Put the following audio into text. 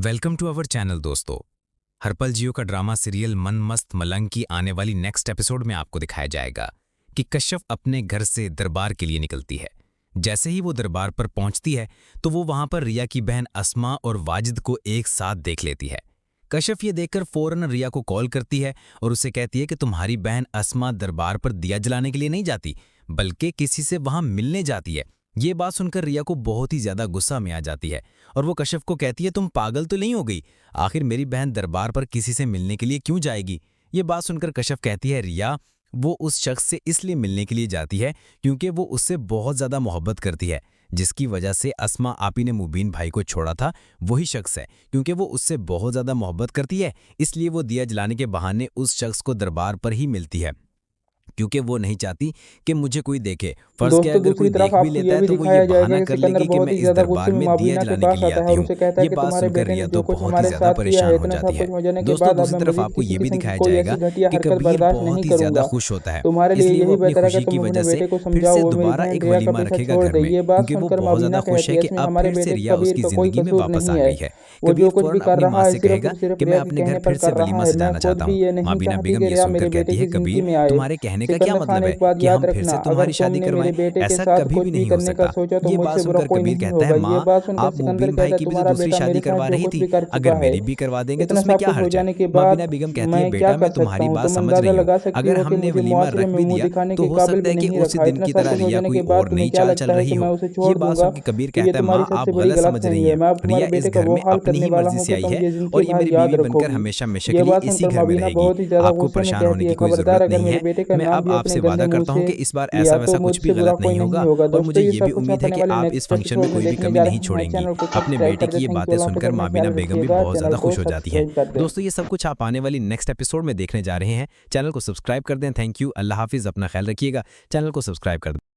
Welcome to our channel दोस्तों। हरपल जियो का drama serial मन मस्त मलंग की आने वाली नेक्स्ट एपिसोड में आपको दिखाया जाएगा कि कश्यप अपने घर से दरबार के लिए निकलती है। जैसे ही वो दरबार पर पहुंचती है तो वो वहां पर रिया की बहन अस्मा और वाजिद को एक साथ देख लेती है। कश्यप ये देखकर फौरन रिया को कॉल करती है और उसे कहती है कि तुम्हारी बहन अस्मा दरबार पर दिया जलाने के लिए नहीं जाती बल्कि किसी से वहां मिलने जाती है। ये बात सुनकर रिया को बहुत ही ज्यादा गुस्सा में आ जाती है और वो कश्यप को कहती है तुम पागल तो नहीं हो गई, आखिर मेरी बहन दरबार पर किसी से मिलने के लिए क्यों जाएगी। ये बात सुनकर कश्यप कहती है रिया वो उस शख्स से इसलिए मिलने के लिए जाती है क्योंकि वो उससे बहुत ज्यादा मोहब्बत करती है, जिसकी वजह से अस्मा आपी ने मुबीन भाई को छोड़ा था। वही शख्स है, क्योंकि वो उससे बहुत ज्यादा मोहब्बत करती है इसलिए वो दिया जलाने के बहाने उस शख्स को दरबार पर ही मिलती है, क्योंकि वो नहीं चाहती कि मुझे कोई देखे। फर्ज के दोस्तों अगर कोई दूसरी तरफ देख भी आपको लेता ये है भी तो वो दिखाया ये जाएगा बहाना कि कर सिकंदर लेगी कि बहुत मैं ही इस ज्यादा दरबार गुस्से में में दिया मुबीना के जलाने के पास लिए आता है आती और हूँ। उसे कहता है ये कि बात तुम्हारे सुनकर बेटे ने रिया जो तो कुछ बहुत ही हमारे ज्यादा साथ किया परेशान है, हो इतना जाती सब है। कुछ हो जाने के दोस्तों बाद अब दूसरी मैं तरफ मजीद आपको किसी ये भी किस्म की दिखाया कोई जाएगा ऐसी घटिया कि हरकत कबीर बर्दाश्त नहीं बहुत ही ज्यादा करूंगा। खुश होता है, तुम्हारे लिए इसलिए वो यही अपनी बेहतर है कि खुशी तुम की अपने वजह से बेटे को फिर समझाओ, से वो मेरी दोबारा बहन एक रिया का वलीमा पीछा रखेगा छोड़ घर दे। में, ये बात क्योंकि वो सुनकर बहुत मुबीना ज्यादा खुश कहती है है कि इसमें अब हमारे फिर से बेटे रिया कबीर उसकी का कोई जिंदगी में कसूर वापस नहीं आ है। गई है। वो कबीर जो कुछ भी फौरन कर अपनी रहा माँ है से सिर्फ कहेगा और सिर्फ कि मैं रिया के अपने घर कहने पर फिर से कर रहा वलीमा है। मैं सजाना खुद चाहता भी हूँ। ये नहीं माँ बिना चाहती बेगम कि ये रिया सुनकर मेरे बेटे कहती की है जिंदगी कबीर में आए। तुम्हारे कहने का क्या सिकंदर खान मतलब है एक बात कि याद हम फिर रखना, से अगर तुम्हारी शादी तुमने मेरे करवाएं, बेटे के ऐसा साथ कभी कुछ भी भी नहीं हो करने का सकता। सोचा तो ये बात मुझसे बुरा सुनकर कोई कबीर नहीं कहता है होगा। ये माँ बात सुनकर आप सिकंदर मुबीन भाई कहता है की भी तो तुम्हारा दूसरी बेटा शादी मेरे साथ करवा जो रही कुछ थी, भी कर अगर चुका है, मेरी भी करवा देंगे तो इतना उसमें सब क्या कुछ हो हर्ज है। जाने के माँ बाद बिना बेगम कहती है मैं क्या बेटा कर मैं सकता तुम्हारी हूँ? बात तुम समझ अंदाजा रही हूँ, लगा सकती अगर हो कि हमने मुझे वलीमा मुआशरे रख में भी मुंह दिया दिखाने तो के हो काबिल सकता भी है कि नहीं उसी रखा। दिन इतना की सब तरह कुछ हो रिया जाने कोई के बाद और तुम्हें नई क्या चाल चल लगता है रही कि हो। मैं उसे ये छोड़ बात दूंगा? सुनकर कबीर कि ये कहता है तुम्हारी माँ सबसे आप बड़ी गलत समझ रही गलतफहमी है। हैं, मैं अब रिया तुम्हारे इस बेटे का घर वो में हाल अपनी करने ही वाला मर्जी हूँ से कि आई तुम है ये जिंदगी और ये भर मेरी याद बीवी बनकर रखोगी। हमेशा हमेशा ये के लिए बात इसी सुनकर घर में मुबीना रहेगी। बहुत ही ज्यादा आपको गुस्से में परेशान कहती होने है की कोई खबरदार, जरूरत अगर नहीं मेरे है। बेटे का मैं नाम अब भी अपने आपसे गंदे वादा मुंह करता हूँ से कि इस बार ऐसा लिया वैसा तो कुछ भी मुझसे बुरा गलत कोई नहीं नहीं होगा। होगा। और दोस्तों मुझे ये ये भी सब कुछ उम्मीद है अपन कि वाले आप इस नेक्स्ट फंक्शन में एपिसोड में कोई भी देखने कमी जा रहे नहीं हैं। हमारे छोड़ेंगी। चैनल को अपने सब्सक्राइब बेटे कर दे। की ये थैंक यू, बातें अल्लाह हाफिज़। सुनकर अपना माबिना ख्याल बेगम भी रखिएगा। बहुत चैनल ज्यादा को खुश हो जाती हैं। सब्सक्राइब कर दें। दोस्तों ये सब कुछ आप आने वाली नेक्स्ट एपिसोड में देखने जा रहे हैं। चैनल को सब्सक्राइब कर दें। थैंक यू, अल्लाह हाफिज़, अपना ख्याल रखिएगा। चैनल को सब्सक्राइब कर दें।